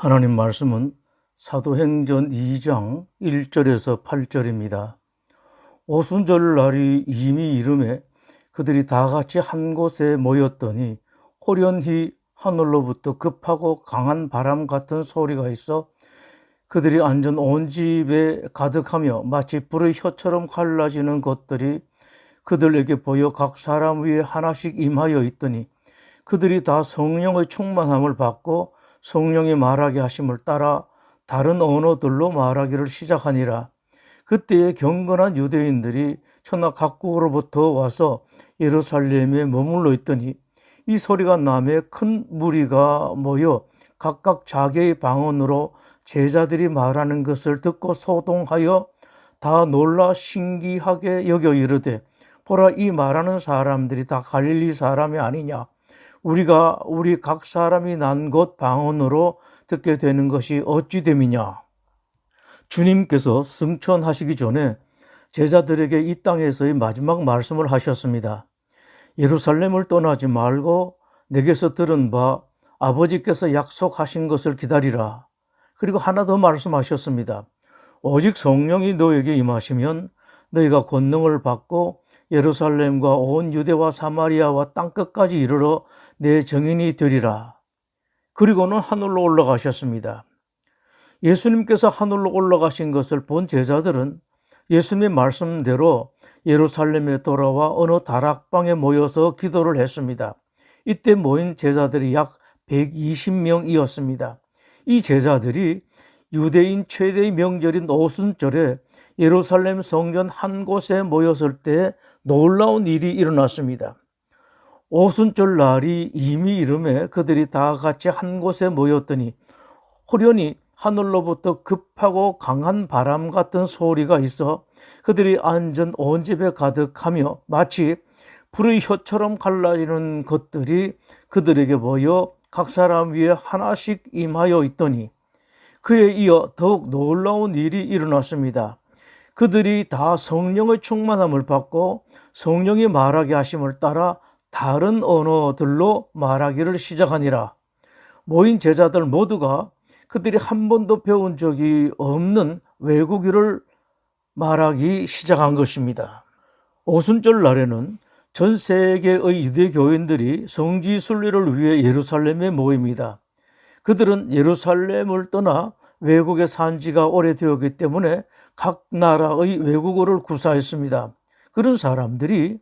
하나님 말씀은 사도행전 2장 1절에서 8절입니다. 오순절 날이 이미 이름에 그들이 다 같이 한 곳에 모였더니 호련히 하늘로부터 급하고 강한 바람 같은 소리가 있어 그들이 앉은 온 집에 가득하며 마치 불의 혀처럼 갈라지는 것들이 그들에게 보여 각 사람 위에 하나씩 임하여 있더니 그들이 다 성령의 충만함을 받고 성령이 말하게 하심을 따라 다른 언어들로 말하기를 시작하니라. 그때에 경건한 유대인들이 천하 각국으로부터 와서 예루살렘에 머물러 있더니 이 소리가 나매 큰 무리가 모여 각각 자기의 방언으로 제자들이 말하는 것을 듣고 소동하여 다 놀라 신기하게 여겨 이르되 보라, 이 말하는 사람들이 다 갈릴리 사람이 아니냐. 우리 각 사람이 난 곳 방언으로 듣게 되는 것이 어찌 됨이냐. 주님께서 승천하시기 전에 제자들에게 이 땅에서의 마지막 말씀을 하셨습니다. 예루살렘을 떠나지 말고 내게서 들은 바 아버지께서 약속하신 것을 기다리라. 그리고 하나 더 말씀하셨습니다. 오직 성령이 너에게 임하시면 너희가 권능을 받고 예루살렘과 온 유대와 사마리아와 땅끝까지 이르러 내 증인이 되리라. 그리고는 하늘로 올라가셨습니다. 예수님께서 하늘로 올라가신 것을 본 제자들은 예수님의 말씀대로 예루살렘에 돌아와 어느 다락방에 모여서 기도를 했습니다. 이때 모인 제자들이 약 120명이었습니다. 이 제자들이 유대인 최대의 명절인 오순절에 예루살렘 성전 한 곳에 모였을 때 놀라운 일이 일어났습니다. 오순절 날이 이미 이름에 그들이 다 같이 한 곳에 모였더니 호련히 하늘로부터 급하고 강한 바람 같은 소리가 있어 그들이 앉은 온 집에 가득하며 마치 불의 혀처럼 갈라지는 것들이 그들에게 보여 각 사람 위에 하나씩 임하여 있더니 그에 이어 더욱 놀라운 일이 일어났습니다. 그들이 다 성령의 충만함을 받고 성령이 말하게 하심을 따라 다른 언어들로 말하기를 시작하니라. 모인 제자들 모두가 그들이 한 번도 배운 적이 없는 외국어를 말하기 시작한 것입니다. 오순절 날에는 전 세계의 유대 교인들이 성지 순례를 위해 예루살렘에 모입니다. 그들은 예루살렘을 떠나 외국에 산 지가 오래되었기 때문에 각 나라의 외국어를 구사했습니다. 그런 사람들이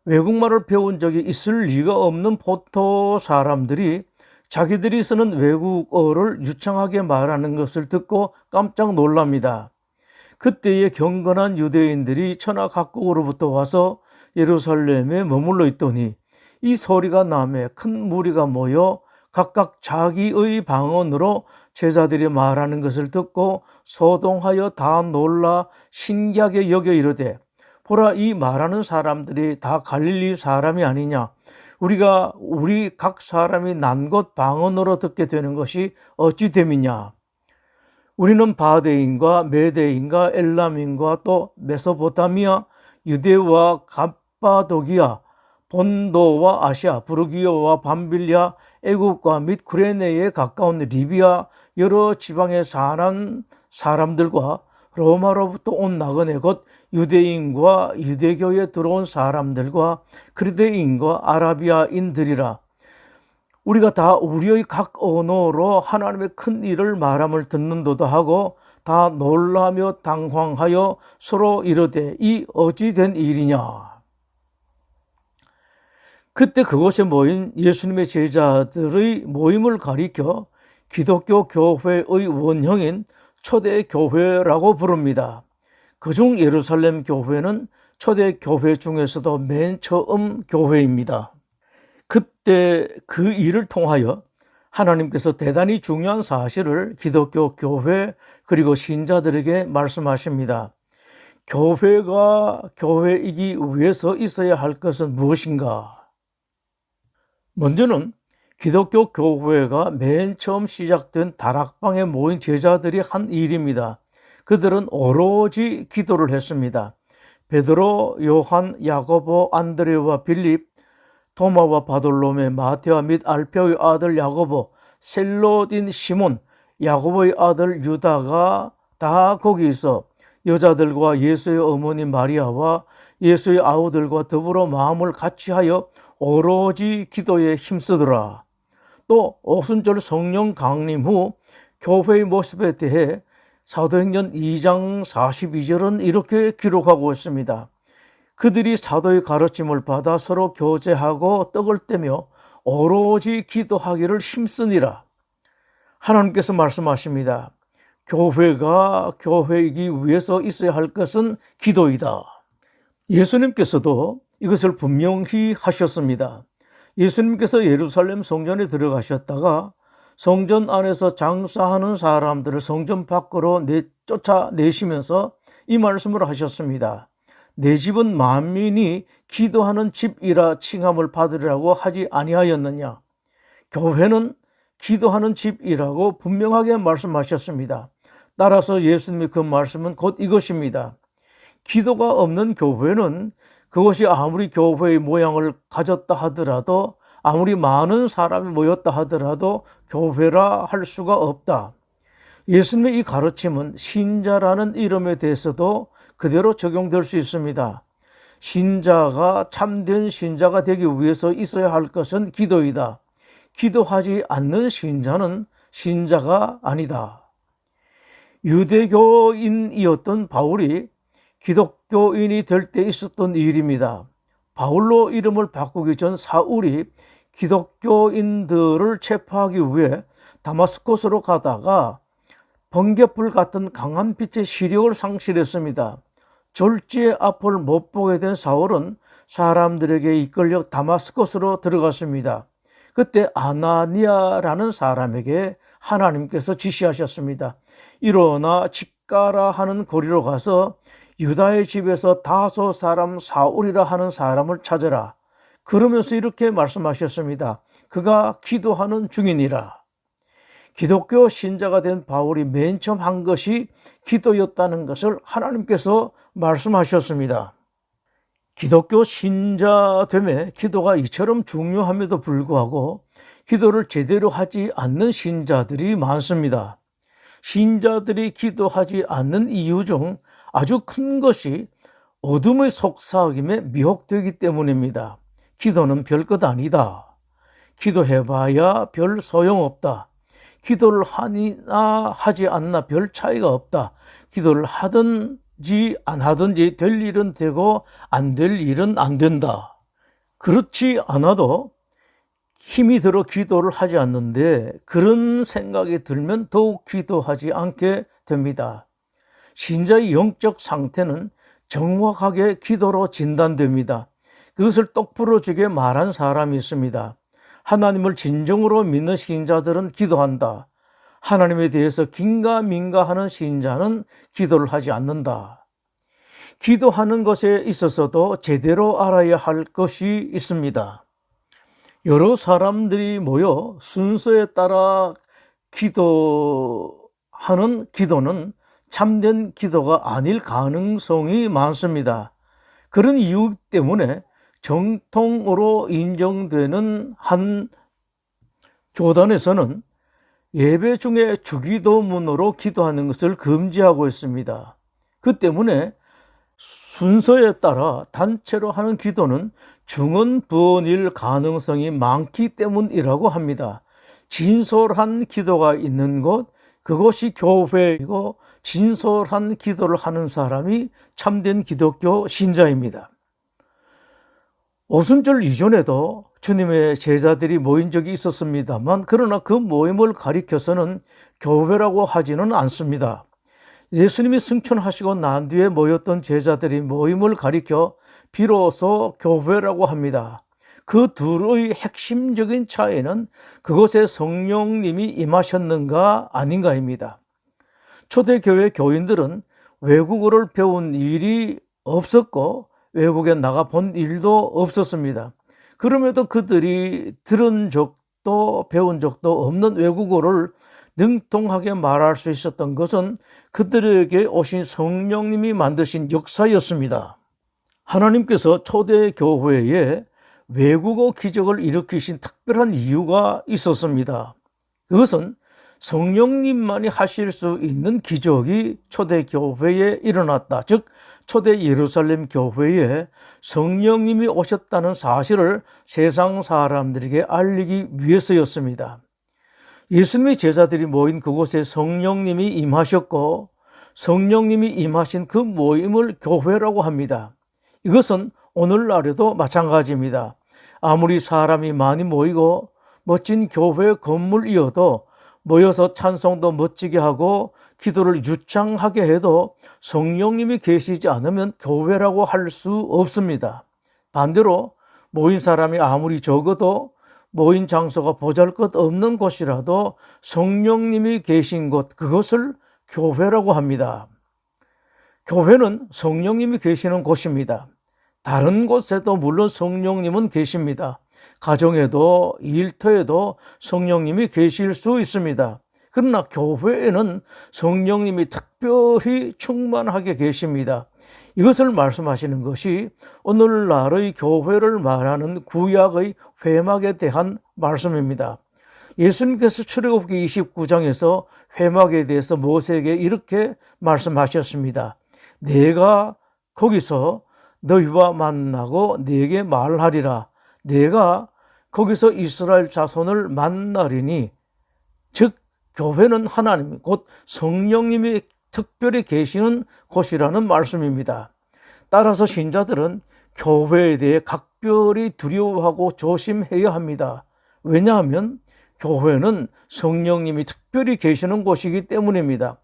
외국말을 배운 적이 있을 리가 없는 보통 사람들이 자기들이 쓰는 외국어를 유창하게 말하는 것을 듣고 깜짝 놀랍니다. 그때의 경건한 유대인들이 천하 각국으로부터 와서 예루살렘에 머물러 있더니 이 소리가 나매 큰 무리가 모여 각각 자기의 방언으로 제자들이 말하는 것을 듣고 소동하여 다 놀라 신기하게 여겨 이르되 보라, 이 말하는 사람들이 다 갈릴리 사람이 아니냐. 우리 각 사람이 난 곳 방언으로 듣게 되는 것이 어찌 됨이냐. 우리는 바데인과 메데인과 엘람인과 또 메소포타미아, 유대와 갑바도기아, 본도와 아시아, 부르기오와 밤빌리아, 애국과 및 구레네에 가까운 리비아 여러 지방에 사는 사람들과 로마로부터 온 나그네 곧 유대인과 유대교에 들어온 사람들과 그리스인과 아라비아인들이라. 우리가 다 우리의 각 언어로 하나님의 큰 일을 말함을 듣는도다 하고 다 놀라며 당황하여 서로 이르되 이 어찌 된 일이냐. 그때 그곳에 모인 예수님의 제자들의 모임을 가리켜 기독교 교회의 원형인 초대 교회라고 부릅니다. 그중 예루살렘 교회는 초대 교회 중에서도 맨 처음 교회입니다. 그때 그 일을 통하여 하나님께서 대단히 중요한 사실을 기독교 교회 그리고 신자들에게 말씀하십니다. 교회가 교회이기 위해서 있어야 할 것은 무엇인가? 먼저는 기독교 교회가 맨 처음 시작된 다락방에 모인 제자들이 한 일입니다. 그들은 오로지 기도를 했습니다. 베드로, 요한, 야고보, 안드레와 빌립, 도마와 바돌로메, 마테와 및 알페오의 아들 야고보, 셀롯인 시몬, 야고보의 아들 유다가 다 거기 있어 여자들과 예수의 어머니 마리아와 예수의 아우들과 더불어 마음을 같이하여 오로지 기도에 힘쓰더라. 또 오순절 성령 강림 후 교회의 모습에 대해 사도행전 2장 42절은 이렇게 기록하고 있습니다. 그들이 사도의 가르침을 받아 서로 교제하고 떡을 떼며 오로지 기도하기를 힘쓰니라. 하나님께서 말씀하십니다. 교회가 교회이기 위해서 있어야 할 것은 기도이다. 예수님께서도 이것을 분명히 하셨습니다. 예수님께서 예루살렘 성전에 들어가셨다가 성전 안에서 장사하는 사람들을 성전 밖으로 쫓아내시면서 이 말씀을 하셨습니다. 내 집은 만민이 기도하는 집이라 칭함을 받으리라고 하지 아니하였느냐. 교회는 기도하는 집이라고 분명하게 말씀하셨습니다. 따라서 예수님의 그 말씀은 곧 이것입니다. 기도가 없는 교회는 그것이 아무리 교회의 모양을 가졌다 하더라도 아무리 많은 사람이 모였다 하더라도 교회라 할 수가 없다. 예수님의 이 가르침은 신자라는 이름에 대해서도 그대로 적용될 수 있습니다. 신자가 참된 신자가 되기 위해서 있어야 할 것은 기도이다. 기도하지 않는 신자는 신자가 아니다. 유대교인이었던 바울이 기독교인이 될 때 있었던 일입니다. 바울로 이름을 바꾸기 전 사울이 기독교인들을 체포하기 위해 다마스코스로 가다가 번갯불 같은 강한 빛의 시력을 상실했습니다. 졸지의 앞을 못 보게 된 사울은 사람들에게 이끌려 다마스코스로 들어갔습니다. 그때 아나니아라는 사람에게 하나님께서 지시하셨습니다. 일어나 집가라 하는 거리로 가서 유다의 집에서 다소 사람 사울이라 하는 사람을 찾아라. 그러면서 이렇게 말씀하셨습니다. 그가 기도하는 중이니라. 기독교 신자가 된 바울이 맨 처음 한 것이 기도였다는 것을 하나님께서 말씀하셨습니다. 기독교 신자됨에 기도가 이처럼 중요함에도 불구하고 기도를 제대로 하지 않는 신자들이 많습니다. 신자들이 기도하지 않는 이유 중 아주 큰 것이 어둠의 속삭임에 미혹되기 때문입니다. 기도는 별것 아니다. 기도해봐야 별 소용없다. 기도를 하나 하지 않나 별 차이가 없다. 기도를 하든지 안 하든지 될 일은 되고 안 될 일은 안 된다. 그렇지 않아도 힘이 들어 기도를 하지 않는데 그런 생각이 들면 더욱 기도하지 않게 됩니다. 신자의 영적 상태는 정확하게 기도로 진단됩니다. 그것을 똑부러지게 말한 사람이 있습니다. 하나님을 진정으로 믿는 신자들은 기도한다. 하나님에 대해서 긴가민가하는 신자는 기도를 하지 않는다. 기도하는 것에 있어서도 제대로 알아야 할 것이 있습니다. 여러 사람들이 모여 순서에 따라 기도하는 기도는 참된 기도가 아닐 가능성이 많습니다. 그런 이유 때문에 정통으로 인정되는 한 교단에서는 예배 중에 주기도문으로 기도하는 것을 금지하고 있습니다. 그 때문에 순서에 따라 단체로 하는 기도는 중언부언일 가능성이 많기 때문이라고 합니다. 진솔한 기도가 있는 곳, 그것이 교회이고 진솔한 기도를 하는 사람이 참된 기독교 신자입니다. 오순절 이전에도 주님의 제자들이 모인 적이 있었습니다만 그러나 그 모임을 가리켜서는 교회라고 하지는 않습니다. 예수님이 승천하시고 난 뒤에 모였던 제자들이 모임을 가리켜 비로소 교회라고 합니다. 그 둘의 핵심적인 차이는 그곳에 성령님이 임하셨는가 아닌가입니다. 초대교회 교인들은 외국어를 배운 일이 없었고 외국에 나가 본 일도 없었습니다. 그럼에도 그들이 들은 적도 배운 적도 없는 외국어를 능통하게 말할 수 있었던 것은 그들에게 오신 성령님이 만드신 역사였습니다. 하나님께서 초대교회에 외국어 기적을 일으키신 특별한 이유가 있었습니다. 그것은 성령님만이 하실 수 있는 기적이 초대교회에 일어났다. 즉 초대 예루살렘 교회에 성령님이 오셨다는 사실을 세상 사람들에게 알리기 위해서였습니다. 예수님의 제자들이 모인 그곳에 성령님이 임하셨고 성령님이 임하신 그 모임을 교회라고 합니다. 이것은 오늘날에도 마찬가지입니다. 아무리 사람이 많이 모이고 멋진 교회 건물이어도 모여서 찬송도 멋지게 하고 기도를 유창하게 해도 성령님이 계시지 않으면 교회라고 할 수 없습니다. 반대로 모인 사람이 아무리 적어도 모인 장소가 보잘것없는 곳이라도 성령님이 계신 곳, 그것을 교회라고 합니다. 교회는 성령님이 계시는 곳입니다. 다른 곳에도 물론 성령님은 계십니다. 가정에도 일터에도 성령님이 계실 수 있습니다. 그러나 교회에는 성령님이 특별히 충만하게 계십니다. 이것을 말씀하시는 것이 오늘날의 교회를 말하는 구약의 회막에 대한 말씀입니다. 예수님께서 출애굽기 29장에서 회막에 대해서 모세에게 이렇게 말씀하셨습니다. 내가 거기서 너희와 만나고 네게 말하리라. 내가 거기서 이스라엘 자손을 만나리니, 즉 교회는 하나님 곧 성령님이 특별히 계시는 곳이라는 말씀입니다. 따라서 신자들은 교회에 대해 각별히 두려워하고 조심해야 합니다. 왜냐하면 교회는 성령님이 특별히 계시는 곳이기 때문입니다.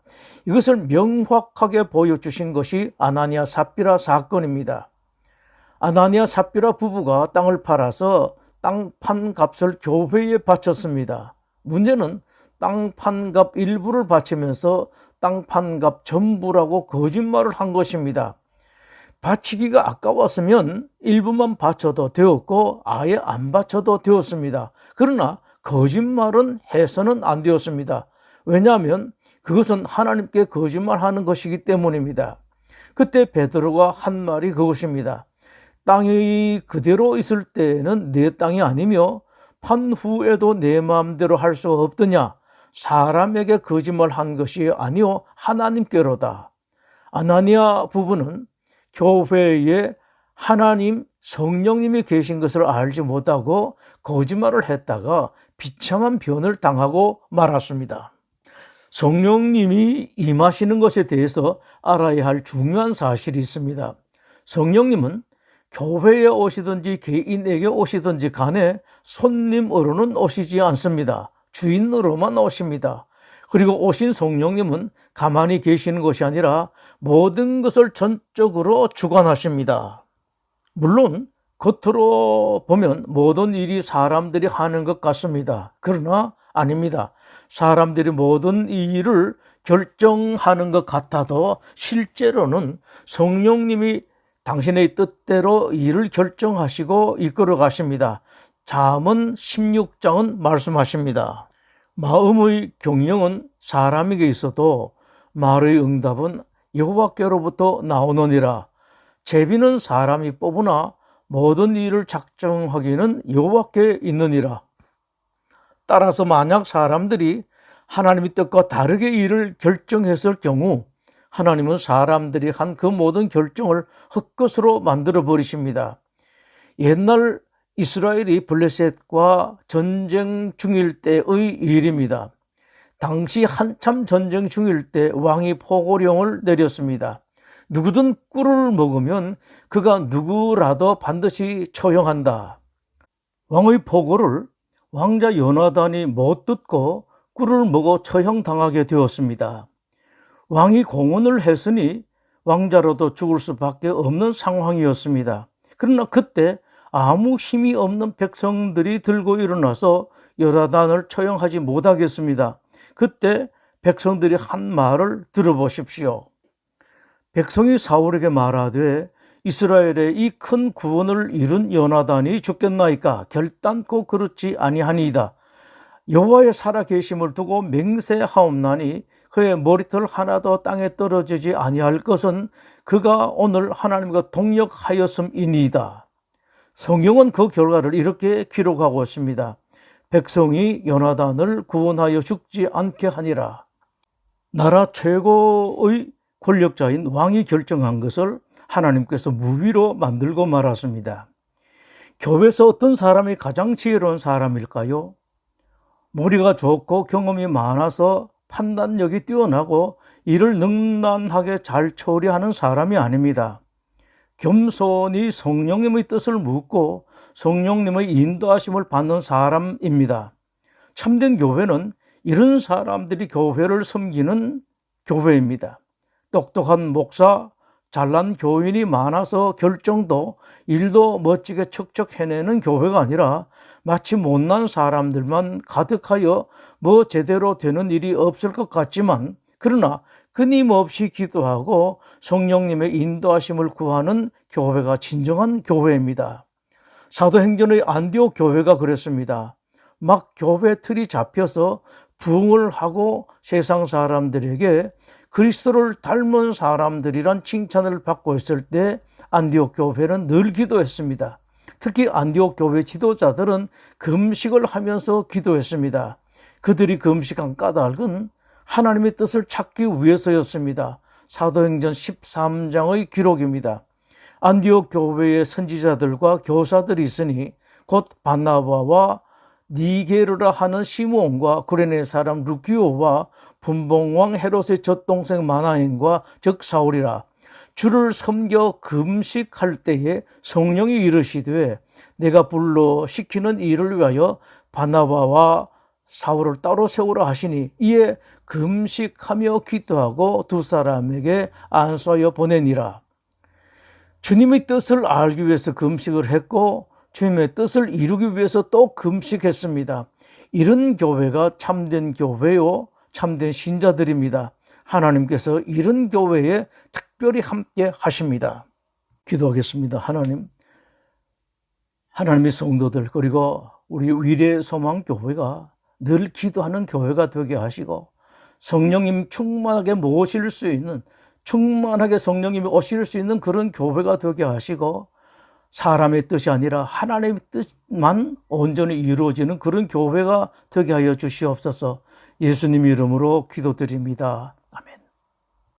이것을 명확하게 보여주신 것이 아나니아 삽비라 사건입니다. 아나니아 삽비라 부부가 땅을 팔아서 땅 판 값을 교회에 바쳤습니다. 문제는 땅 판 값 일부를 바치면서 땅 판 값 전부라고 거짓말을 한 것입니다. 바치기가 아까웠으면 일부만 바쳐도 되었고 아예 안 바쳐도 되었습니다. 그러나 거짓말은 해서는 안 되었습니다. 왜냐하면 그것은 하나님께 거짓말하는 것이기 때문입니다. 그때 베드로가 한 말이 그것입니다. 땅이 그대로 있을 때에는 내 땅이 아니며 판 후에도 내 마음대로 할 수가 없더냐. 사람에게 거짓말한 것이 아니요 하나님께로다. 아나니아 부부는 교회에 하나님 성령님이 계신 것을 알지 못하고 거짓말을 했다가 비참한 변을 당하고 말았습니다. 성령님이 임하시는 것에 대해서 알아야 할 중요한 사실이 있습니다. 성령님은 교회에 오시든지 개인에게 오시든지 간에 손님으로는 오시지 않습니다. 주인으로만 오십니다. 그리고 오신 성령님은 가만히 계시는 것이 아니라 모든 것을 전적으로 주관하십니다. 물론 겉으로 보면 모든 일이 사람들이 하는 것 같습니다. 그러나 아닙니다. 사람들이 모든 일을 결정하는 것 같아도 실제로는 성령님이 당신의 뜻대로 일을 결정하시고 이끌어 가십니다. 잠언 16장은 말씀하십니다. 마음의 경영은 사람에게 있어도 말의 응답은 여호와께로부터 나오느니라. 제비는 사람이 뽑으나 모든 일을 작정하기는 여호와께 있느니라. 따라서 만약 사람들이 하나님의 뜻과 다르게 일을 결정했을 경우 하나님은 사람들이 한 그 모든 결정을 헛것으로 만들어 버리십니다. 옛날 이스라엘이 블레셋과 전쟁 중일 때의 일입니다. 당시 한참 전쟁 중일 때 왕이 포고령을 내렸습니다. 누구든 꿀을 먹으면 그가 누구라도 반드시 처형한다. 왕의 포고를 왕자 요나단이 못 듣고 꿀을 먹어 처형당하게 되었습니다. 왕이 공언을 했으니 왕자로도 죽을 수밖에 없는 상황이었습니다. 그러나 그때 아무 힘이 없는 백성들이 들고 일어나서 요나단을 처형하지 못하겠습니다. 그때 백성들이 한 말을 들어보십시오. 백성이 사울에게 말하되 이스라엘의 이 큰 구원을 이룬 요나단이 죽겠나이까? 결단코 그렇지 아니하니이다. 여호와의 살아계심을 두고 맹세하옵나니 그의 머리털 하나도 땅에 떨어지지 아니할 것은 그가 오늘 하나님과 동역하였음이니이다. 성경은 그 결과를 이렇게 기록하고 있습니다. 백성이 요나단을 구원하여 죽지 않게 하니라. 나라 최고의 권력자인 왕이 결정한 것을 하나님께서 무위로 만들고 말았습니다. 교회에서 어떤 사람이 가장 지혜로운 사람일까요? 머리가 좋고 경험이 많아서 판단력이 뛰어나고 일을 능란하게 잘 처리하는 사람이 아닙니다. 겸손히 성령님의 뜻을 묻고 성령님의 인도하심을 받는 사람입니다. 참된 교회는 이런 사람들이 교회를 섬기는 교회입니다. 똑똑한 목사, 잘난 교인이 많아서 결정도 일도 멋지게 척척 해내는 교회가 아니라 마치 못난 사람들만 가득하여 뭐 제대로 되는 일이 없을 것 같지만 그러나 끊임없이 기도하고 성령님의 인도하심을 구하는 교회가 진정한 교회입니다. 사도행전의 안디옥 교회가 그랬습니다. 막 교회 틀이 잡혀서 부흥을 하고 세상 사람들에게 그리스도를 닮은 사람들이란 칭찬을 받고 있을 때 안디옥 교회는 늘 기도했습니다. 특히 안디옥 교회 지도자들은 금식을 하면서 기도했습니다. 그들이 금식한 까닭은 하나님의 뜻을 찾기 위해서였습니다. 사도행전 13장의 기록입니다. 안디옥 교회의 선지자들과 교사들이 있으니 곧 바나바와 니게르라 하는 시므온과 구레네 사람 루기오와 분봉왕 헤롯의 젖동생 마나엔과 즉 사울이라. 주를 섬겨 금식할 때에 성령이 이르시되 내가 불러 시키는 일을 위하여 바나바와 사울을 따로 세우라 하시니 이에 금식하며 기도하고 두 사람에게 안수하여 보내니라. 주님의 뜻을 알기 위해서 금식을 했고 주님의 뜻을 이루기 위해서 또 금식했습니다. 이런 교회가 참된 교회요, 참된 신자들입니다. 하나님께서 이런 교회에 특별히 함께 하십니다. 기도하겠습니다. 하나님의 성도들 그리고 우리 위례소망교회가 늘 기도하는 교회가 되게 하시고 성령님 충만하게 모실 수 있는 충만하게 성령님이 오실 수 있는 그런 교회가 되게 하시고 사람의 뜻이 아니라 하나님의 뜻만 온전히 이루어지는 그런 교회가 되게 하여 주시옵소서. 예수님 이름으로 기도드립니다.